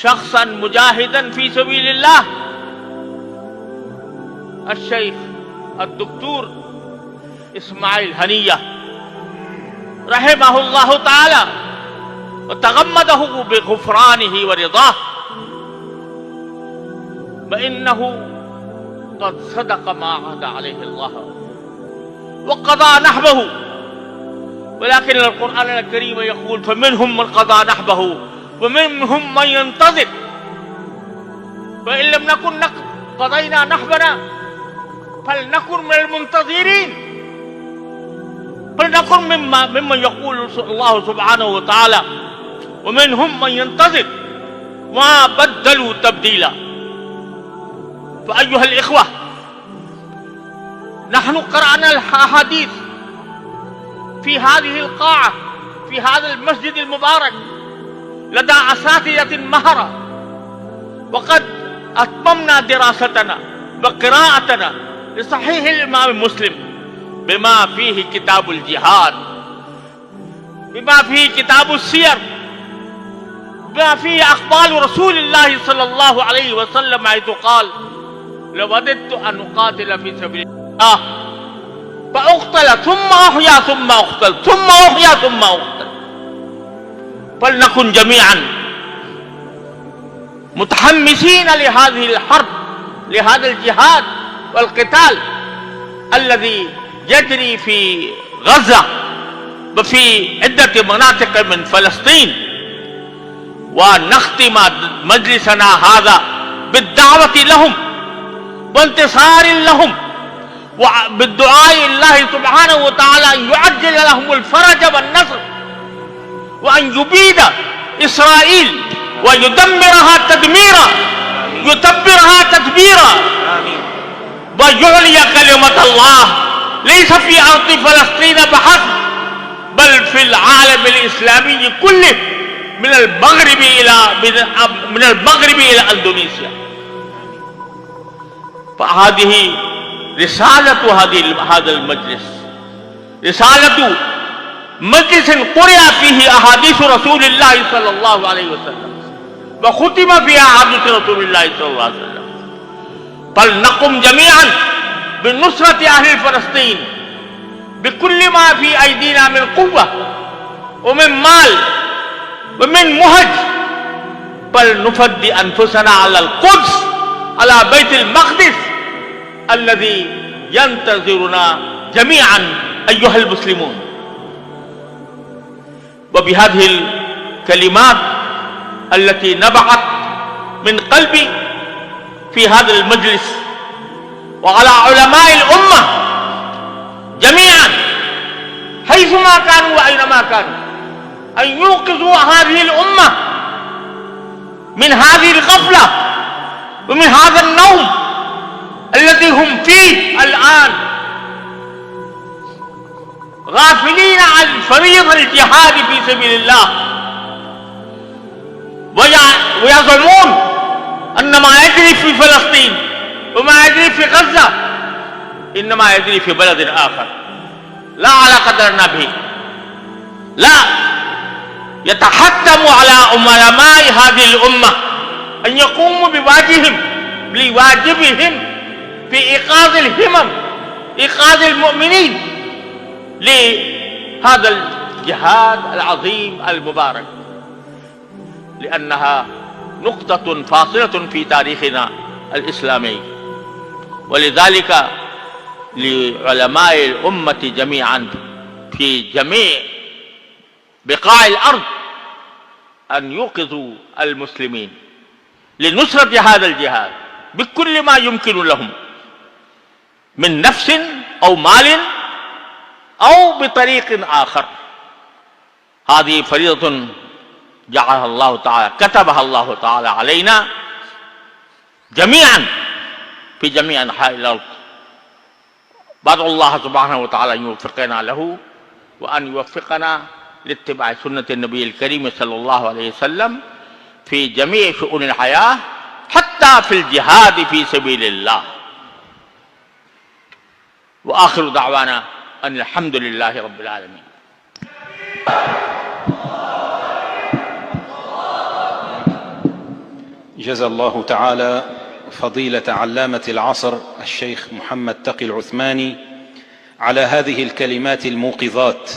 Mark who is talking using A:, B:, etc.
A: शख्सन मुजाहिदन फी सबीलिल्लाह अश-शेख अद-दुक्तूर Ismail Haniyeh रहमहुल्लाह ताला व तगम्मदहु बिगुफरानिही व रिदाह व इन्नहु क़द सदक़ मा अहदा अलैहि अल्लाह व क़ज़ा नहबहु वलाकिन अल-क़ुरआन अल-करीम यक़ूल फमिनहुम मन क़ज़ा नहबहु व मिनहुम मन यंतज़िर व इन लम नकुन क़ज़यना नहबना फलनकुन मिनल मुंतज़िरीन फलनकुन मिम्मन यक़ूलु अल्लाहु सुब्हानहु व तआला व मिनहुम मन यंतज़िर मा बद्दलू तब्दीला। फ़अय्युहल इख़्वा नहनु क़रअना अल-अहादीस फ़ी हाज़िहिल क़ाअह फ़ी हाज़िल मस्जिदिल मुबारक लदा असातिज़तिन महरा व क़द अतममना दिरासतना व क़िराअतना लिसहीहिल इमाम मुस्लिम बिमा फ़ीहि किताबुल जिहाद बिमा फ़ीहि किताबुस सियर बिमा फ़ीहि अक़वालु रसूलिल्लाहि सल्लल्लाहु अलैहि वसल्लम हैतु क़ाल लवददतु अन उक़ातिल फ़ी सबीलिल्लाह फ़अक़्तल थुम्मा अहया थुम्मा उक़्तल थुम्मा अहया थुम्मा उक़्तल फलनकुन जमीअन मुतहम्मिसीन लिहाज़िहिल हर्ब लिहाज़िल जिहाद वल क़िताल अल्लज़ी यजरी फ़ी गज़ा व फ़ी इद्दति मनातिक़ मिन फ़लस्तीन व नख़्तिम मजलिसना हाज़ा बिद्दावति लहुम व इंतिसारिन लहुम व बिद्दुआइ अल्लाह सुब्हानहु व तआला युअज्जिल लहुमुल फ़रज वन नस्र व अन युबीद इस्राईल व युदम्मिरहा तदमीरा युतब्बिरहा तदबीरा व युअलिय कलिमतल्लाह लैस फ़ी अर्ज़ि फ़लस्तीन बहस्ब बल फ़िल आलमिल इस्लामी कुल्लिह मिनल मग़रिबी इला इंडोनेशिया। फ़हाज़िही रिसालतु हाज़िल मजलिस रिसालतु मजलिसिन क़ुरिअ फ़ीहि अहादीसु रसूलिल्लाहि सल्लल्लाहु अलैहि वसल्लम व ख़ुतिम फ़ीहा अहादीसु रसूलिल्लाहि सल्लल्लाहु अलैहि वसल्लम फलनक़ुम जमीअन बिनुसरति अहली फ़लस्तीन बिकुल्लि मा फ़ी अयदीना मिन क़ुव्वा व मिन माल व मिन मुहज फलनुफ़द्दि अनफुसना अलल क़ुद्स अला बैतुल मक़दिस अल्लज़ी यंतज़िरुना जमीअन अय्युहल मुस्लिमून। व बिहादिहिल कलिमात अल्लती नबअत मिन क़ल्बी फ़ी हाज़िल मजलिस व अला उलमाइल उम्मा जमीअन हैसुमा कानू व ऐनमा कानू अन यूक़िज़ू हाज़िहिल उम्मा मिन हाज़िहिल ग़फ़ला व मिन हाज़िल नौम الذي هم فيه الآن غافلين عن فريضة الجهاد في سبيل الله ويظنون أن ما يجري في فلسطين وما يجري في غزة إنما يجري في بلد آخر لا علاقة لنا به. لا يتحتم على علماء هذه الأمة أن يقوموا بواجبهم في إيقاظ الهمم إيقاظ المؤمنين لهذا الجهاد العظيم المبارك لأنها نقطة فاصلة في تاريخنا الإسلامي. ولذلك لعلماء الأمة جميعا في جميع بقاع الأرض أن يوقظوا المسلمين لنصرة هذا الجهاد بكل ما يمكن لهم من نفس أو مال أو بطريق آخر. هذه فريضة جعلها الله تعالى كتبها الله تعالى علينا جميعا في جميع أنحاء الأرض. بدعو الله سبحانه وتعالى أن يوفقنا له وأن يوفقنا لاتباع سنة النبي الكريم صلى الله عليه وسلم في جميع شؤون الحياة حتى في الجهاد في سبيل الله. وآخر دعوانا أن الحمد لله رب العالمين.
B: جزى الله تعالى فضيلة علامة العصر الشيخ محمد تقي العثماني على هذه الكلمات الموقظات